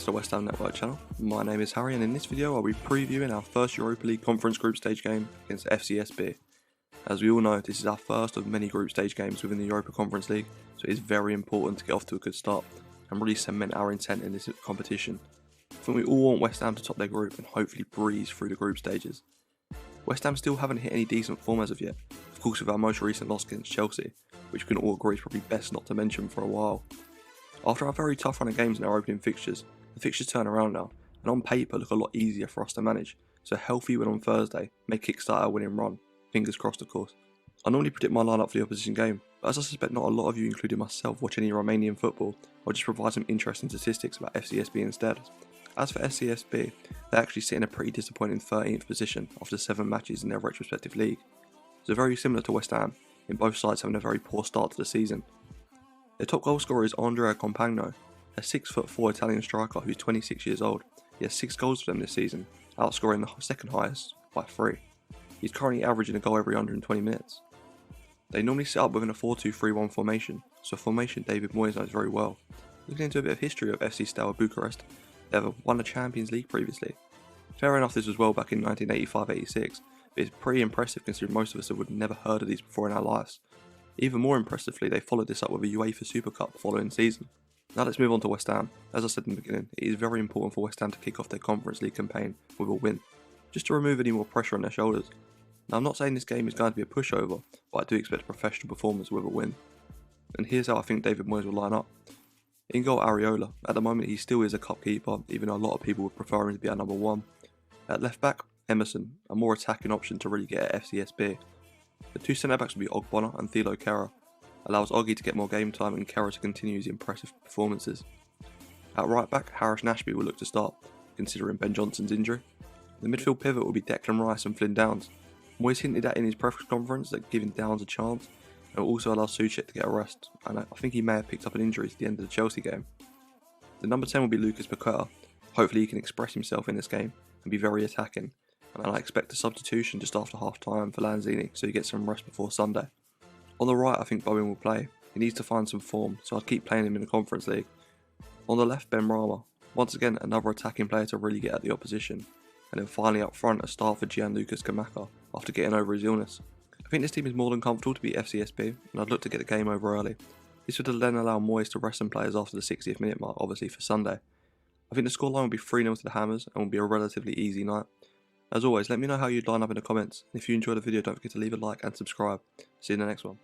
to the West Ham Network channel. My name is Harry and in this video I'll be previewing our first Europa League Conference Group Stage game against Fcsb. As we all know, this is our first of many group stage games within the Europa Conference League, so it is very important to get off to a good start and really cement our intent in this competition. I think we all want West Ham to top their group and hopefully breeze through the group stages. West Ham still haven't hit any decent form as of yet, of course with our most recent loss against Chelsea, which we can all agree is probably best not to mention for a while. After our very tough run of games in our opening fixtures, the fixtures turn around now, and on paper look a lot easier for us to manage, so a healthy win on Thursday may kickstart our winning run, fingers crossed of course. I normally predict my lineup for the opposition game, but as I suspect not a lot of you, including myself, watch any Romanian football, I'll just provide some interesting statistics about Fcsb instead. As for Fcsb, they actually sit in a pretty disappointing 13th position after 7 matches in their retrospective league, so very similar to West Ham, in both sides having a very poor start to the season. Their top goal scorer is Andrea Compagno, a 6'4" Italian striker who's 26 years old. He has 6 goals for them this season, outscoring the second highest by 3. He's currently averaging a goal every 120 minutes. They normally set up within a 4-2-3-1 formation, so a formation David Moyes knows very well. Looking into a bit of history of FC Steaua Bucharest, they have won the Champions League previously. Fair enough, this was well back in 1985-86, but it's pretty impressive considering most of us have never heard of these before in our lives. Even more impressively, they followed this up with a UEFA Super Cup the following season. Now let's move on to West Ham. As I said in the beginning, it is very important for West Ham to kick off their Conference League campaign with a win, just to remove any more pressure on their shoulders. Now I'm not saying this game is going to be a pushover, but I do expect a professional performance with a win. And here's how I think David Moyes will line up. In goal, Areola. At the moment he still is a cup keeper, even though a lot of people would prefer him to be our number 1. At left back, Emerson, a more attacking option to really get at Fcsb. The 2 centre backs will be Ogbonna and Thilo Kehrer, allows Oggy to get more game time and Kehrer to continue his impressive performances. At right back, Harris Nashby will look to start, considering Ben Johnson's injury. The midfield pivot will be Declan Rice and Flynn Downs. Moyes hinted at in his press conference that giving Downs a chance and will also allow Souček to get a rest, and I think he may have picked up an injury to the end of the Chelsea game. The number 10 will be Lucas Paqueta. Hopefully he can express himself in this game and be very attacking, and I expect a substitution just after half time for Lanzini so he gets some rest before Sunday. On the right I think Bowen will play. He needs to find some form, so I'd keep playing him in the Conference League. On the left, Ben Rama. Once again another attacking player to really get at the opposition. And then finally up front a start for Gianluca Scamacca after getting over his illness. I think this team is more than comfortable to beat Fcsb, and I'd look to get the game over early. This would then allow Moyes to rest some players after the 60th minute mark, obviously for Sunday. I think the scoreline will be 3-0 to the Hammers and will be a relatively easy night. As always, let me know how you'd line up in the comments, and if you enjoyed the video don't forget to leave a like and subscribe. See you in the next one.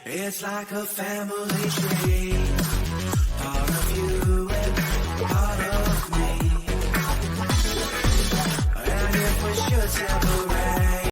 It's like a family tree, part of you and part of me. And if we should separate,